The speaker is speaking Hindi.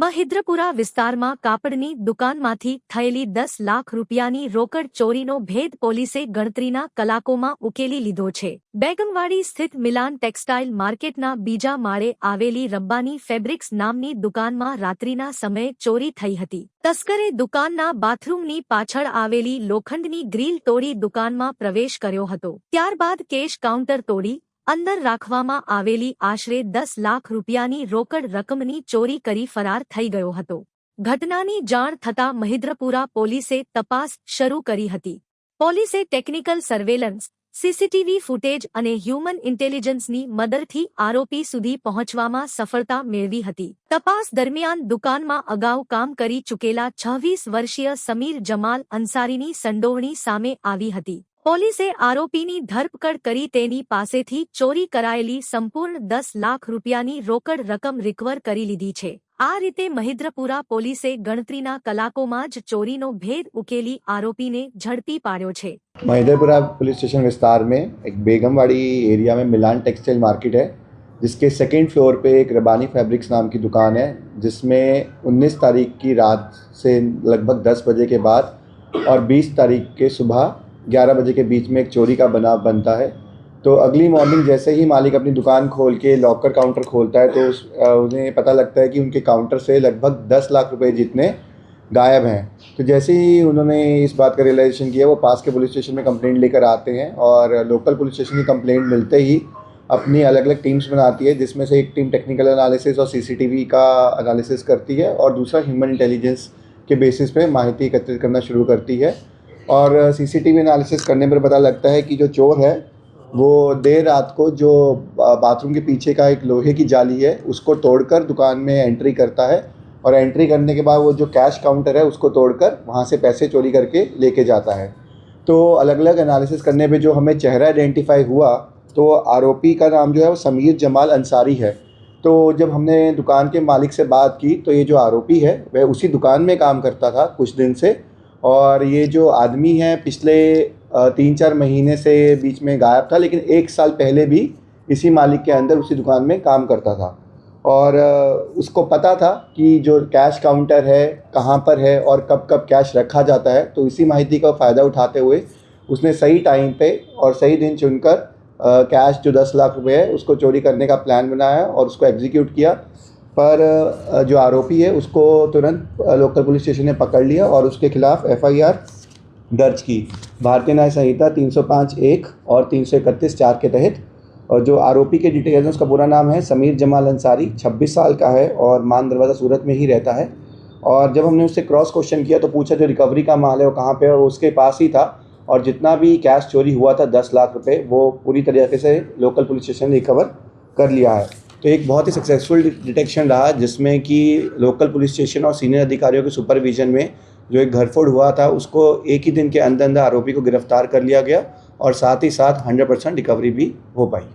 મહિદ્રપુરા વિસ્તારમાં કાપડની દુકાનમાંથી થયેલી 10 લાખ રૂપિયાની રોકડ ચોરીનો ભેદ પોલીસે ગણતરીના કલાકોમાં ઉકેલી લીધો છે। બેગમવાડી સ્થિત મિલાન ટેક્સટાઇલ માર્કેટના બીજા માળે આવેલી રબ્બાની ફેબ્રિક્સ નામની દુકાનમાં રાત્રિના સમયે ચોરી થઈ હતી। તસ્કરે દુકાનના બાથરૂમની પાછળ આવેલી લોખંડની ગ્રીલ તોડી દુકાનમાં પ્રવેશ કર્યો હતો। ત્યારબાદ કેશ કાઉન્ટર તોડી અંદર રાખવામાં આવેલી આશરે 10 લાખ રૂપિયાની રોકડ રકમની ચોરી કરી ફરાર થઈ ગયો હતો। ઘટનાની જાણ થતાં મહિદ્રપુરા પોલીસે તપાસ શરૂ કરી હતી। પોલીસે ટેકનિકલ સર્વેલન્સ, સીસીટીવી ફૂટેજ અને હ્યુમન ઇન્ટેલિજન્સની મદદથી આરોપી સુધી પહોંચવામાં સફળતા મેળવી હતી। તપાસ દરમિયાન દુકાનમાં અગાઉ કામ કરી ચૂકેલા 26 વર્ષીય સમીર જમાલ અંસારીની સંડોવણી સામે આવી હતી। પોલીસે આરોપીની ધરપકડ કરી તેની પાસેથી ચોરી કરાયેલી સંપૂર્ણ 10 લાખ રૂપિયાની રોકડ રકમ રિકવર કરી લીધી છે। આ રીતે મહિદ્રપુરા પોલીસે ગણતરીના કલાકોમાં જ ચોરીનો ભેદ ઉકેલી આરોપીને ઝડપી પાડ્યો છે। महिद्रपुरा पुलिस स्टेशन विस्तार में एक बेगमवाड़ी एरिया में मिलान टेक्सटाइल मार्केट है, जिसके सेकेंड फ्लोर पे एक रबानी फैब्रिक्स नाम की दुकान है, जिसमें 19 तारीख की रात से लगभग 10 बजे के बाद और 20 तारीख के सुबह 11 बजे के बीच में एक चोरी का बनाव बनता है। तो अगली मॉर्निंग जैसे ही मालिक अपनी दुकान खोल के लॉकर काउंटर खोलता है तो उन्हें पता लगता है कि उनके काउंटर से लगभग 10 लाख रुपए जितने गायब हैं। तो जैसे ही उन्होंने इस बात का रियलाइजेशन किया, वो पास के पुलिस स्टेशन में कंप्लेंट लेकर आते हैं और लोकल पुलिस स्टेशन की कंप्लेंट मिलते ही अपनी अलग अलग टीम्स बनाती है, जिसमें से एक टीम टेक्निकल एनालिसिस और सीसीटीवी का एनालिसिस करती है और दूसरा ह्यूमन इंटेलिजेंस के बेसिस पे माहिती एकत्रित करना शुरू करती है। और सीसीटीवी एनालिसिस करने पर पता लगता है कि जो चोर है वो देर रात को जो बाथरूम के पीछे का एक लोहे की जाली है उसको तोड़कर दुकान में एंट्री करता है और एंट्री करने के बाद वो जो कैश काउंटर है उसको तोड़कर वहाँ से पैसे चोरी करके लेके जाता है। तो अलग अलग एनालिसिस करने पे जो हमें चेहरा आइडेंटिफाई हुआ तो आरोपी का नाम जो है वो समीर जमाल अंसारी है। तो जब हमने दुकान के मालिक से बात की तो ये जो आरोपी है वह उसी दुकान में काम करता था कुछ दिन से, और ये जो आदमी है पिछले 3-4 महीने से बीच में गायब था, लेकिन 1 साल पहले भी इसी मालिक के अंदर उसी दुकान में काम करता था। और उसको पता था कि जो कैश काउंटर है कहाँ पर है और कब कब कैश रखा जाता है। तो इसी माहिती का फ़ायदा उठाते हुए उसने सही टाइम पे और सही दिन चुनकर कैश जो 10 लाख रुपए है उसको चोरी करने का प्लान बनाया और उसको एग्जीक्यूट किया। पर जो आरोपी है उसको तुरंत लोकल पुलिस स्टेशन ने पकड़ लिया और उसके खिलाफ FIR दर्ज की भारतीय न्याय संहिता 305(1) और 331(4) के तहत। और जो आरोपी के डिटेल्स हैं, उसका पूरा नाम है समीर जमाल अंसारी, 26 साल का है और मान दरवाज़ा सूरत में ही रहता है। और जब हमने उससे क्रॉस क्वेश्चन किया तो पूछा जो रिकवरी का माल है वो कहाँ पे है, और उसके पास ही था। और जितना भी कैश चोरी हुआ था 10 लाख रुपये, वो पूरी तरीके से लोकल पुलिस स्टेशन ने रिकवर कर लिया है। तो एक बहुत ही सक्सेसफुल डिटेक्शन रहा, जिसमें कि लोकल पुलिस स्टेशन और सीनियर अधिकारियों के सुपरविजन में जो एक घरफोड़ हुआ था उसको एक ही दिन के अंदर अंदर आरोपी को गिरफ्तार कर लिया गया और साथ ही साथ 100% रिकवरी भी हो पाई।